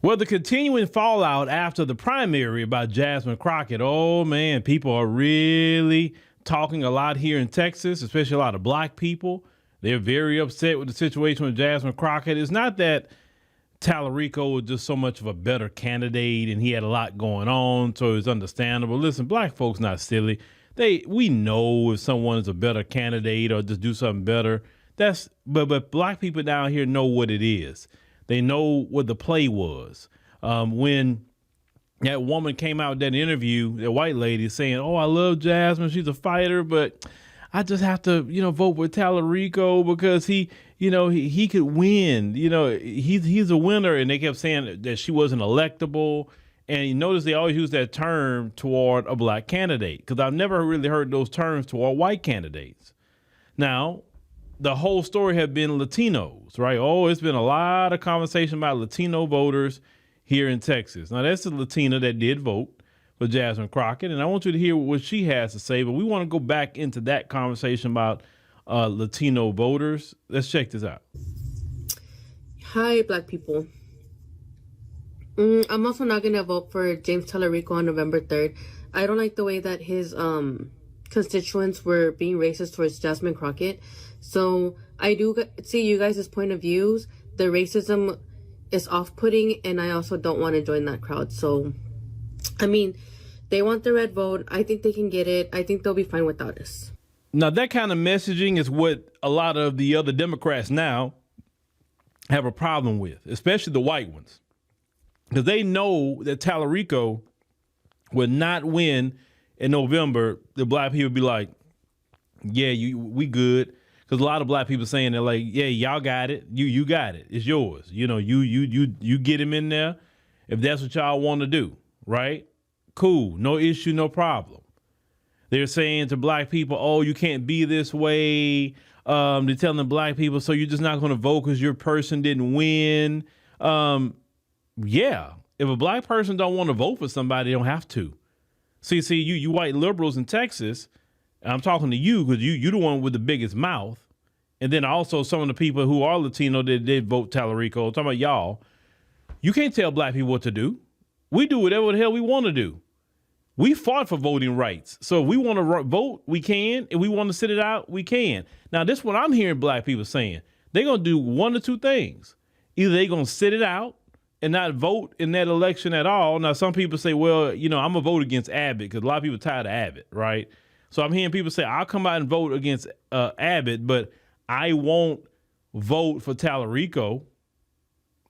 Well, the continuing fallout after the primary about Jasmine Crockett. Oh, man, people are really talking a lot here in Texas, especially a lot of black people. They're very upset with the situation with Jasmine Crockett. It's not that Tallarico was just so much of a better candidate and he had a lot going on, so it's understandable. Listen, black folks not silly. We know if someone is a better candidate or just do something better. But black people down here know what it is. They know what the play was. When that woman came out with that interview, that white lady saying, "Oh, I love Jasmine. She's a fighter, but I just have to, vote with Tallarico because he could win. He's a winner." And they kept saying that she wasn't electable. And you notice they always use that term toward a black candidate, because I've never really heard those terms toward white candidates. Now, the whole story had been Latinos, right? Oh, it's been a lot of conversation about Latino voters here in Texas. Now, that's the Latina that did vote for Jasmine Crockett, and I want you to hear what she has to say, but we want to go back into that conversation about Latino voters. Let's check this out. Hi, black people. I'm also not going to vote for James Tallarico on November 3rd. I don't like the way that his constituents were being racist towards Jasmine Crockett. So I do see you guys' point of views. The racism is off-putting, and I also don't want to join that crowd. So, I mean, they want the red vote. I think they can get it. I think they'll be fine without us. Now, that kind of messaging is what a lot of the other Democrats now have a problem with, especially the white ones. Because they know that Tallarico would not win in November. The black people be like, yeah, we good. Because a lot of black people saying they're like, yeah, y'all got it. You got it. It's yours. You get him in there if that's what y'all want to do, right? Cool. No issue, no problem. They're saying to black people, oh, you can't be this way. They're telling black people, so you're just not going to vote because your person didn't win. Yeah, if a black person don't want to vote for somebody, they don't have to. See, you white liberals in Texas, and I'm talking to you because you the one with the biggest mouth. And then also some of the people who are Latino that did vote Tallarico. I'm talking about y'all. You can't tell black people what to do. We do whatever the hell we want to do. We fought for voting rights. So if we want to vote, we can. If we want to sit it out, we can. Now, this is what I'm hearing black people saying. They're going to do one or two things. Either they're going to sit it out and not vote in that election at all. Now, some people say, well, I'm going to vote against Abbott because a lot of people are tired of Abbott, right? So I'm hearing people say, I'll come out and vote against Abbott, but I won't vote for Tallarico.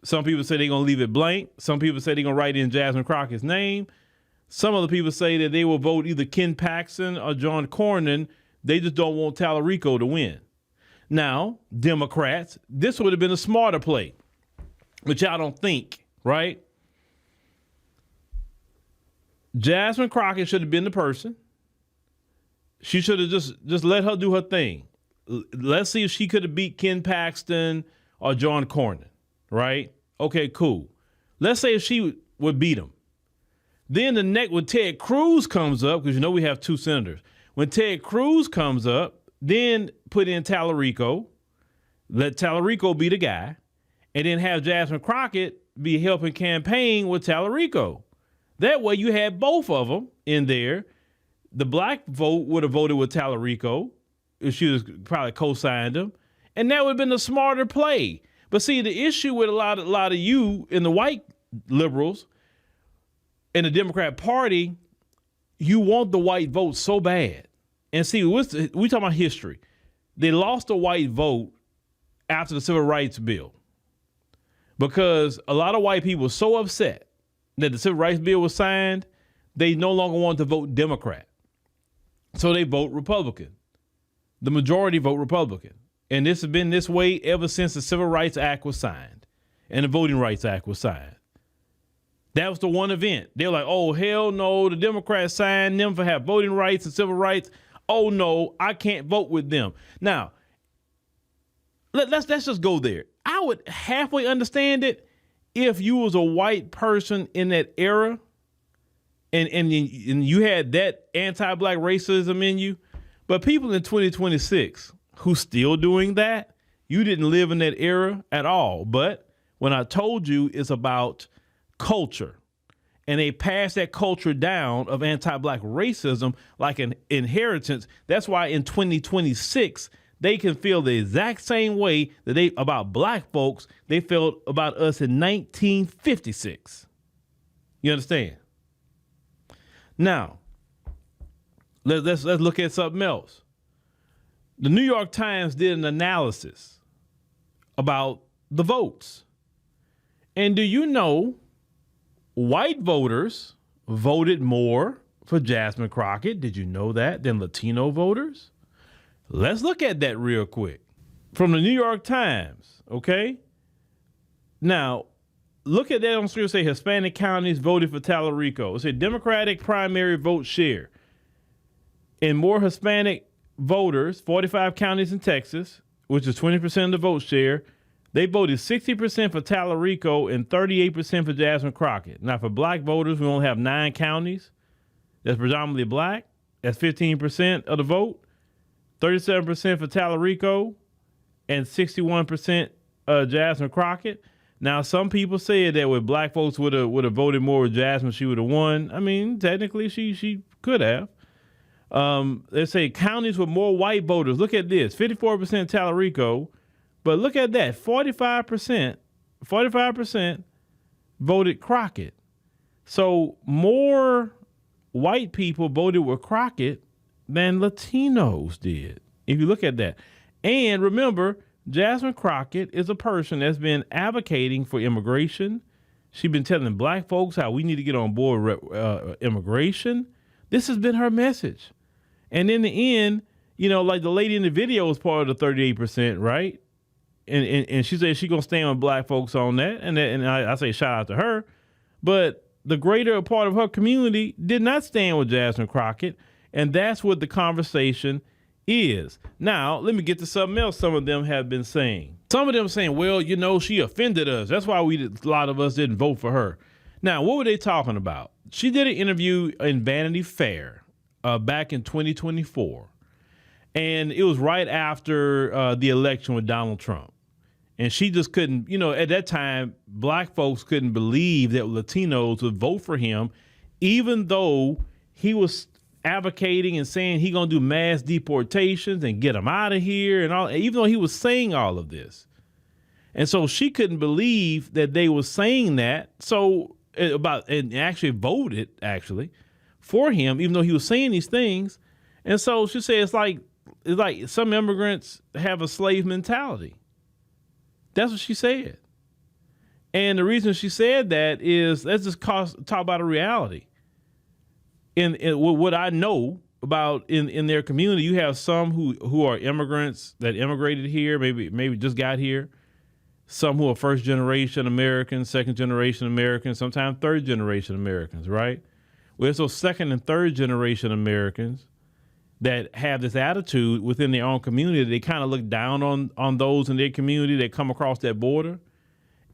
Some people say they're going to leave it blank. Some people say they're going to write in Jasmine Crockett's name. Some other people say that they will vote either Ken Paxton or John Cornyn. They just don't want Tallarico to win. Now, Democrats, this would have been a smarter play, but y'all don't think, right? Jasmine Crockett should have been the person. She should have just let her do her thing. Let's see if she could have beat Ken Paxton or John Cornyn, right? Okay, cool. Let's say if she would beat him. Then the next, when Ted Cruz comes up, because we have two senators. When Ted Cruz comes up, then put in Tallarico, let Tallarico be the guy, and then have Jasmine Crockett be helping campaign with Tallarico. That way you had both of them in there. The black vote would have voted with Tallarico if she was probably co-signed him, and that would have been a smarter play. But see, the issue with a lot of you in the white liberals in the Democrat Party, you want the white vote so bad. And see, we talking about history. They lost the white vote after the Civil Rights Bill because a lot of white people were so upset that the Civil Rights Bill was signed, they no longer wanted to vote Democrat. So they vote Republican. The majority vote Republican. And this has been this way ever since the Civil Rights Act was signed and the Voting Rights Act was signed. That was the one event. They were like, oh, hell no, the Democrats signed them for have voting rights and civil rights. Oh, no, I can't vote with them. Now, let's just go there. I would halfway understand it if you was a white person in that era and you had that anti-black racism in you. But people in 2026 who still doing that, you didn't live in that era at all. But when I told you it's about culture. And they pass that culture down of anti-black racism like an inheritance. That's why in 2026, they can feel the exact same way that they about black folks they felt about us in 1956. You understand? Now, let's look at something else. The New York Times did an analysis about the votes. And do you know white voters voted more for Jasmine Crockett? Did you know that? Than Latino voters? Let's look at that real quick. From the New York Times, okay? Now, look at that on screen. Say Hispanic counties voted for Tallarico. It said Democratic primary vote share. And more Hispanic voters, 45 counties in Texas, which is 20% of the vote share, they voted 60% for Tallarico and 38% for Jasmine Crockett. Now, for black voters, we only have 9 counties. That's predominantly black. That's 15% of the vote. 37% for Tallarico and 61% Jasmine Crockett. Now, some people said that with black folks would have voted more with Jasmine, she would have won. I mean, technically, she could have. They say counties with more white voters. Look at this, 54% Tallarico, but look at that, 45% voted Crockett. So more white people voted with Crockett than Latinos did, if you look at that. And remember, Jasmine Crockett is a person that's been advocating for immigration. She's been telling black folks how we need to get on board with immigration. This has been her message. And in the end, you know, like the lady in the video was part of the 38%, right? And she said she's going to stand with black folks on that. And I say shout out to her. But the greater part of her community did not stand with Jasmine Crockett. And that's what the conversation is. Now, let me get to something else some of them have been saying. Some of them saying, well, you know, she offended us. That's why a lot of us didn't vote for her. Now, what were they talking about? She did an interview in Vanity Fair back in 2024. And it was right after the election with Donald Trump. And she just couldn't, you know, at that time, black folks couldn't believe that Latinos would vote for him, even though he was advocating and saying he gonna do mass deportations and get them out of here and all, even though he was saying all of this. And so she couldn't believe that they were saying that. So and actually voted for him, even though he was saying these things. And so she said it's like some immigrants have a slave mentality. That's what she said. And the reason she said that is, let's just talk about a reality. In what I know about in their community, you have some who are immigrants that immigrated here, maybe just got here. Some who are first generation Americans, second generation Americans, sometimes third generation Americans, right? Well, it's those second and third generation Americans that have this attitude within their own community. They kind of look down on those in their community that come across that border.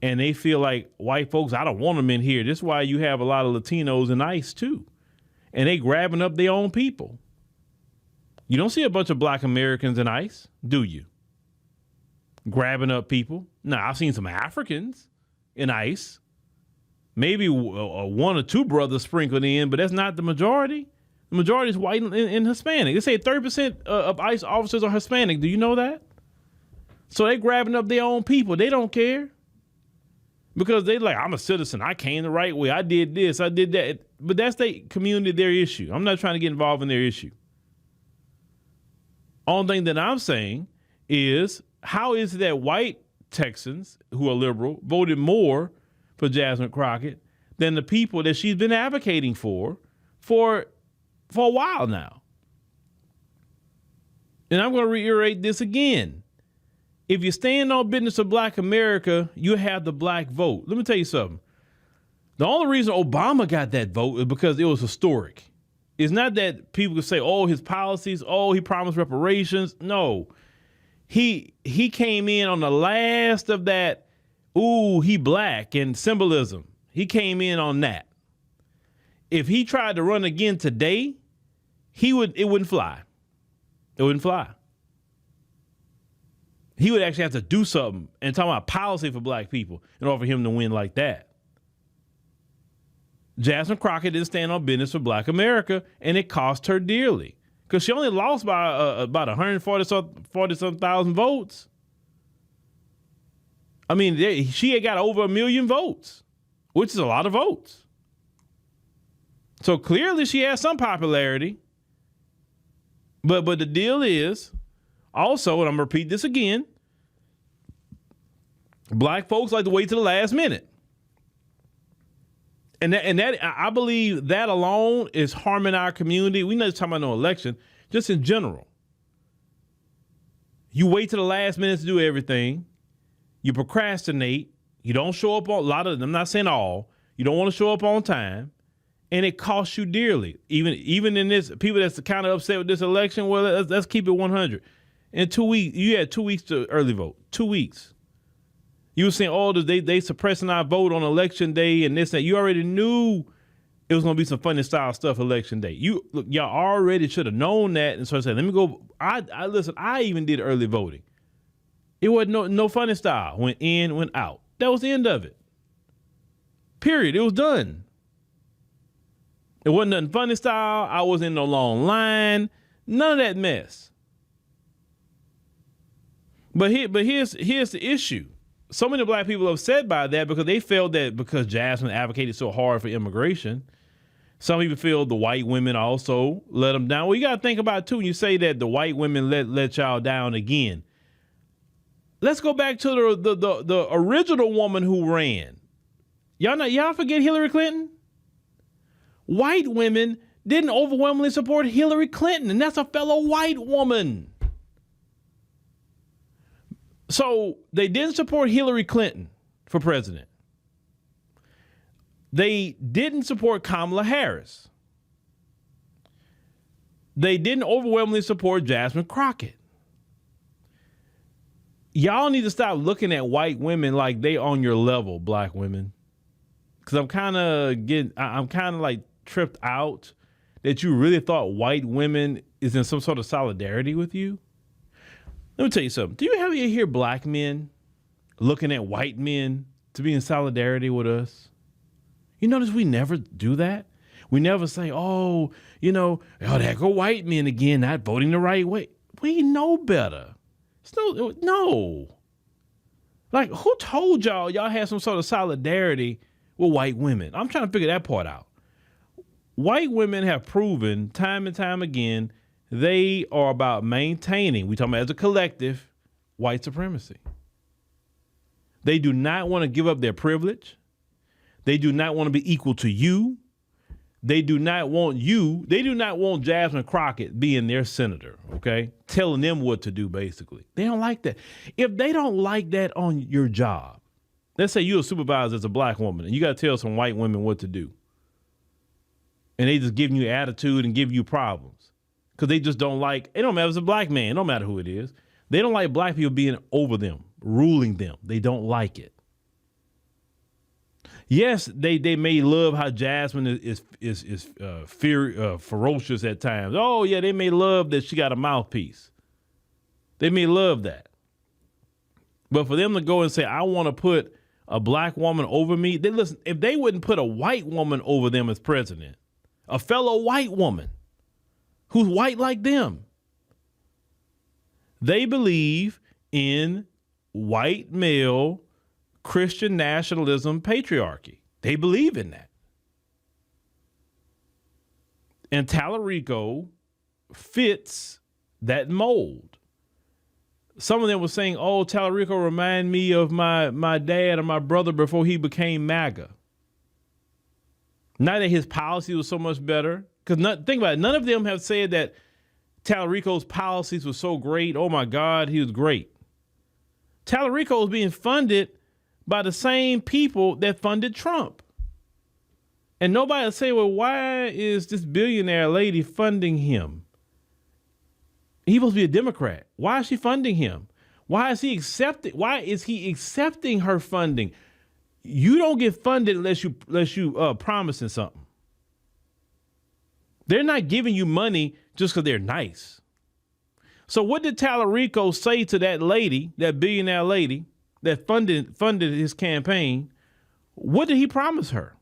And they feel like white folks, I don't want them in here. This is why you have a lot of Latinos in ICE too. And they grabbing up their own people. You don't see a bunch of black Americans in ICE, do you? Grabbing up people. Now, I've seen some Africans in ICE. Maybe one or two brothers sprinkled in, but that's not the majority. The majority is white and Hispanic. They say 30% of ICE officers are Hispanic. Do you know that? So they grabbing up their own people. They don't care. Because they like, I'm a citizen. I came the right way. I did this. I did that. But that's their community, their issue. I'm not trying to get involved in their issue. Only thing that I'm saying is, how is it that white Texans who are liberal voted more for Jasmine Crockett than the people that she's been advocating for a while now? And I'm going to reiterate this again. If you stand on business of black America, you have the black vote. Let me tell you something. The only reason Obama got that vote is because it was historic. It's not that people could say, oh, his policies, oh, he promised reparations. No, he came in on the last of that, ooh, he black and symbolism. He came in on that. If he tried to run again today, it wouldn't fly. It wouldn't fly. He would actually have to do something and talk about policy for black people in order for him to win like that. Jasmine Crockett didn't stand on business for Black America, and it cost her dearly because she only lost by about 140 thousand votes. I mean, she had got over 1 million votes, which is a lot of votes. So clearly she has some popularity. But the deal is also, and I'm going to repeat this again, Black folks like to wait to the last minute. And that I believe that alone is harming our community. We're not just talking about no election, just in general. You wait to the last minute to do everything. You procrastinate. You don't show up on a lot of them. I'm not saying all. You don't want to show up on time, and it costs you dearly. Even in this, people that's kind of upset with this election. Well, let's keep it 100. In 2 weeks, you had 2 weeks to early vote. 2 weeks. You were saying, oh, they suppressing our vote on election day and this and that. You already knew it was going to be some funny style stuff election day. Y'all already should have known that. And so I said, let me go. Listen, I even did early voting. It wasn't no funny style. Went in, went out. That was the end of it. Period. It was done. It wasn't nothing funny style. I wasn't in no long line. None of that mess. But here's the issue. So many Black people are upset by that because they felt that because Jasmine advocated so hard for immigration, some people feel the white women also let them down. Well, you got to think about it too. When you say that the white women let y'all down again, let's go back to the original woman who ran. Y'all forget Hillary Clinton? White women didn't overwhelmingly support Hillary Clinton, and that's a fellow white woman. So they didn't support Hillary Clinton for president. They didn't support Kamala Harris. They didn't overwhelmingly support Jasmine Crockett. Y'all need to stop looking at white women like they on your level, Black women. Because I'm kind of like tripped out that you really thought white women is in some sort of solidarity with you. Let me tell you something. Do you ever hear Black men looking at white men to be in solidarity with us? You notice we never do that? We never say, there go white men again, not voting the right way. We know better. No. Like, who told y'all had some sort of solidarity with white women? I'm trying to figure that part out. White women have proven time and time again they are about maintaining, we talking about as a collective, white supremacy. They do not want to give up their privilege. They do not want to be equal to you. They do not want Jasmine Crockett being their senator, okay? Telling them what to do, basically. They don't like that. If they don't like that on your job, let's say you're a supervisor as a Black woman and you got to tell some white women what to do. And they just giving you attitude and give you problems. Because they just don't like, it don't matter if it's a Black man, it don't matter who it is. They don't like Black people being over them, ruling them. They don't like it. Yes, they may love how Jasmine is ferocious at times. Oh yeah, they may love that she got a mouthpiece. They may love that. But for them to go and say, I want to put a Black woman over me, listen, if they wouldn't put a white woman over them as president, a fellow white woman, who's white like them. They believe in white male Christian nationalism patriarchy. They believe in that. And Tallarico fits that mold. Some of them were saying, oh, Tallarico remind me of my dad or my brother before he became MAGA. Not that his policy was so much better. Because think about it, none of them have said that Tallarico's policies were so great. Oh my God, he was great. Tallarico was being funded by the same people that funded Trump. And nobody will say, well, why is this billionaire lady funding him? He's supposed to be a Democrat. Why is she funding him? Why is he accepting her funding? You don't get funded unless you promising something. They're not giving you money just because they're nice. So what did Tallarico say to that lady, that billionaire lady that funded his campaign? What did he promise her?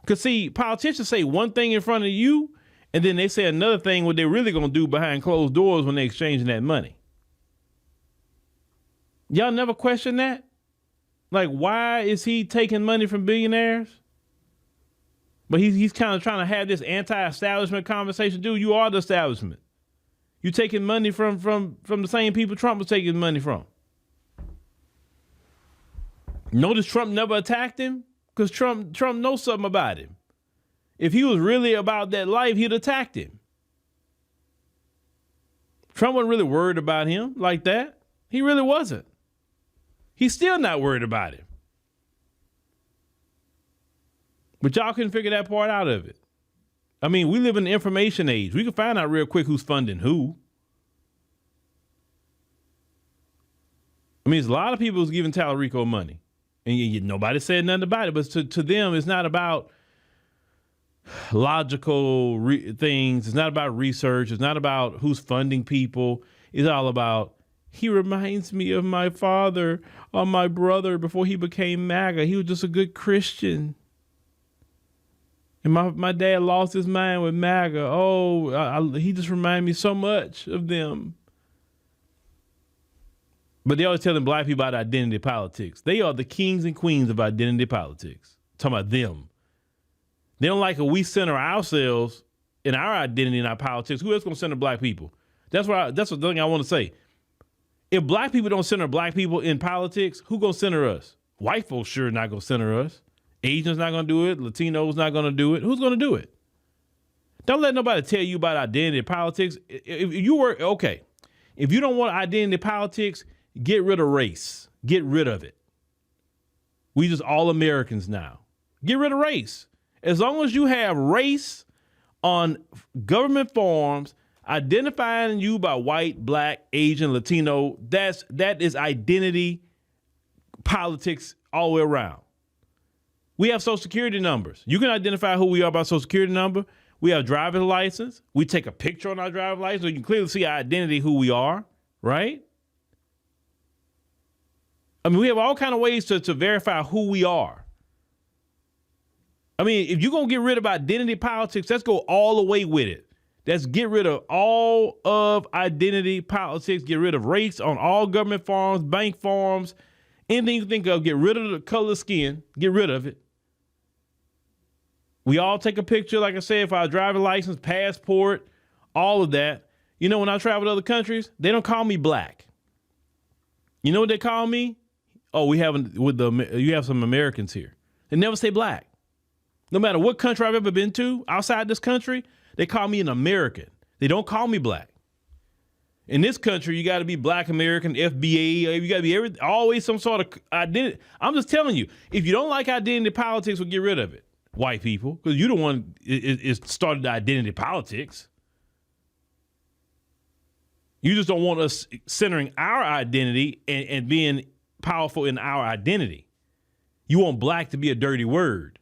Because, see, politicians say one thing in front of you, and then they say another thing what they're really going to do behind closed doors when they're exchanging that money. Y'all never question that? Like, why is he taking money from billionaires? But he's kind of trying to have this anti-establishment conversation. Dude, you are the establishment. You taking money from the same people Trump was taking money from. Notice Trump never attacked him because Trump knows something about him. If he was really about that life, he'd attacked him. Trump wasn't really worried about him like that. He really wasn't. He's still not worried about him. But y'all couldn't figure that part out of it. I mean, we live in the information age. We can find out real quick who's funding who. I mean, there's a lot of people who's giving Tallarico money. And nobody said nothing about it. But to them, it's not about logical things. It's not about research. It's not about who's funding people. It's all about, he reminds me of my father or my brother before he became MAGA. He was just a good Christian. And my dad lost his mind with MAGA. He just reminded me so much of them. But they always telling black people about identity politics. They are the kings and queens of identity politics. I'm talking about them. They don't like if we center ourselves in our identity and our politics. Who else going to center black people? That's the thing I want to say. If black people don't center black people in politics, who going to center us? White folks sure not going to center us. Asians not going to do it. Latinos not going to do it. Who's going to do it? Don't let nobody tell you about identity politics. If you don't want identity politics, get rid of race. Get rid of it. We just all Americans now. Get rid of race. As long as you have race on government forms identifying you by white, black, Asian, Latino, that is identity politics all the way around. We have social security numbers. You can identify who we are by social security number. We have driver's license. We take a picture on our driver's license so you can clearly see our identity, who we are, right? I mean, we have all kind of ways to verify who we are. I mean, if you're going to get rid of identity politics, let's go all the way with it. Let's get rid of all of identity politics, get rid of race on all government forms, bank forms, anything you think of, get rid of the color of skin, get rid of it. We all take a picture, like I said, for our driver's license, passport, all of that. You know, when I travel to other countries, they don't call me black. You know what they call me? Oh, you have some Americans here. They never say black. No matter what country I've ever been to outside this country, they call me an American. They don't call me black. In this country, you got to be black American, FBA. You got to be always some sort of identity. I'm just telling you, if you don't like identity politics, we'll get rid of it. White people, because you're the one is started the identity politics. You just don't want us centering our identity and being powerful in our identity. You want black to be a dirty word.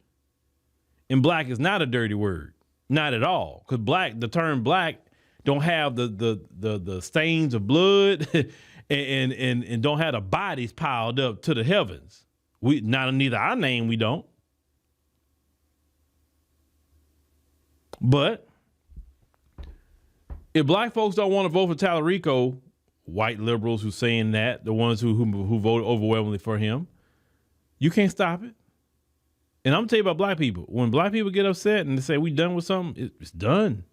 And black is not a dirty word. Not at all. Because the term black don't have the stains of blood and don't have the bodies piled up to the heavens. Neither our name we don't. But if black folks don't want to vote for Tallarico, white liberals who saying that, the ones who voted overwhelmingly for him, you can't stop it. And I'm gonna tell you about black people. When black people get upset and they say we done with something, it's done.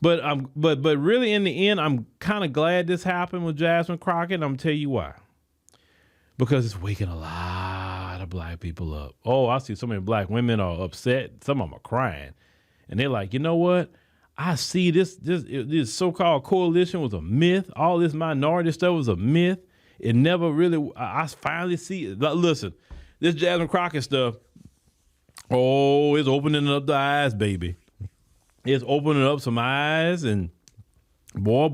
But really in the end, I'm kind of glad this happened with Jasmine Crockett. And I'm gonna tell you why. Because it's waking a lot of black people up. Oh, I see so many black women are upset. Some of them are crying. And they're like, you know what? I see this so-called coalition was a myth. All this minority stuff was a myth. It never really, I finally see it. Listen, this Jasmine Crockett stuff, it's opening up the eyes, baby. It's opening up some eyes and boy.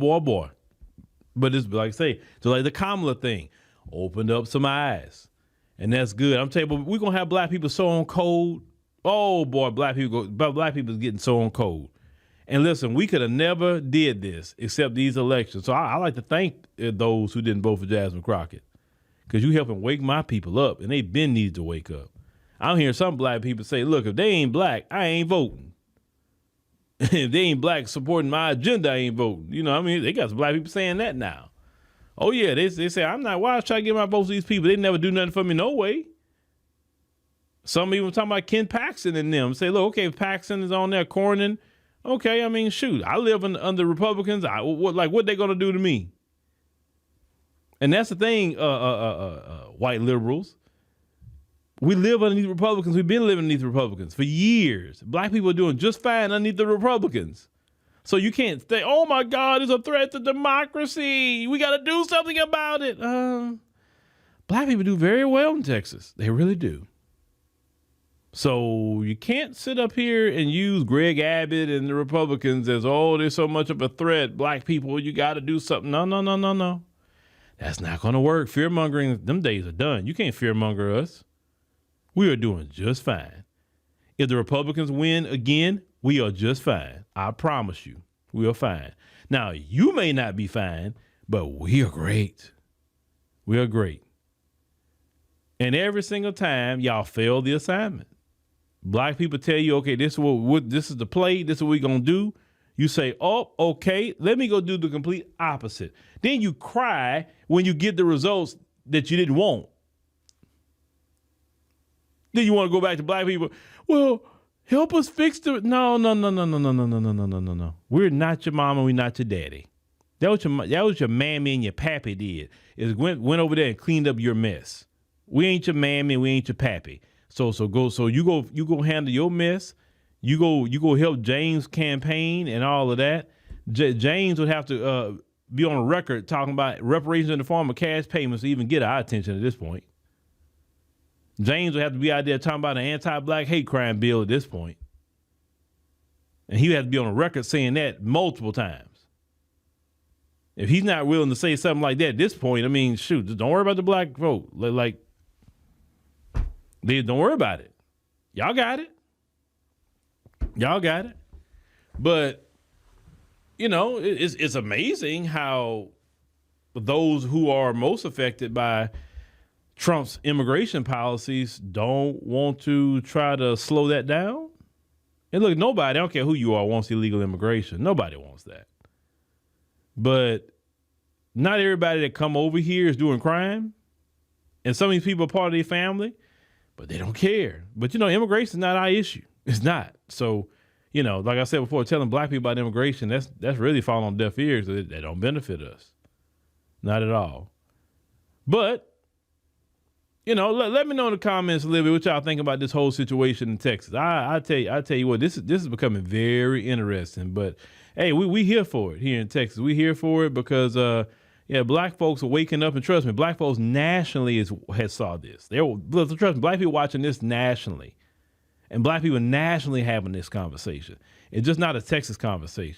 But it's like I say, so like the Kamala thing, opened up some eyes. And that's good. I'm telling you, we're going to have black people so on cold. Oh boy, black people is getting so on cold. And listen, we could have never did this except these elections. So I like to thank those who didn't vote for Jasmine Crockett because you helping wake my people up, and they've been needed to wake up. I'm hearing some black people say, look, if they ain't black, I ain't voting. If they ain't black supporting my agenda, I ain't voting. You know what I mean? They got some black people saying that now. Oh, yeah, they say, I'm not, why should I give my votes to these people? They never do nothing for me, no way. Some even talking about Ken Paxton and them. Say, look, okay, if Paxton is on there, Cornyn, okay, I mean, shoot, I live under Republicans. What they going to do to me? And that's the thing, white liberals. We live underneath Republicans. We've been living underneath Republicans for years. Black people are doing just fine underneath the Republicans. So you can't say, oh, my God, it's a threat to democracy. We got to do something about it. Black people do very well in Texas. They really do. So you can't sit up here and use Greg Abbott and the Republicans as, oh, there's so much of a threat. Black people, you got to do something. No. That's not going to work. Fear-mongering, them days are done. You can't fear-monger us. We are doing just fine. If the Republicans win again, we are just fine. I promise you, we are fine. Now, you may not be fine, but we are great. We are great. And every single time, y'all fail the assignment. Black people tell you, okay, this is the play. This is what we're going to do. You say, oh, okay, let me go do the complete opposite. Then you cry when you get the results that you didn't want. Then you want to go back to black people. Well, help us fix the. No. We're not your mama. We're not your daddy. That was your mammy and your pappy did. Is went over there and cleaned up your mess. We ain't your mammy. We ain't your pappy. So you go handle your mess. You go help James campaign and all of that. James would have to be on a record talking about reparations in the form of cash payments to even get our attention at this point. James would have to be out there talking about an anti-black hate crime bill at this point. And he would have to be on a record saying that multiple times. If he's not willing to say something like that at this point, I mean, shoot, just don't worry about the black vote. Don't worry about it. Y'all got it. But, you know, it's amazing how those who are most affected by Trump's immigration policies don't want to try to slow that down. And look, nobody, I don't care who you are, wants illegal immigration. Nobody wants that. But not everybody that come over here is doing crime. And some of these people are part of their family, but they don't care. But, you know, immigration is not our issue. It's not. So, you know, like I said before, telling black people about immigration, that's really falling on deaf ears. They don't benefit us. Not at all. But, you know, let me know in the comments a little bit what y'all think about this whole situation in Texas. I tell you what, this is becoming very interesting. But hey, we here for it here in Texas. We here for it because black folks are waking up, and trust me, black folks nationally has saw this. Trust me, black people watching this nationally, and black people nationally having this conversation. It's just not a Texas conversation.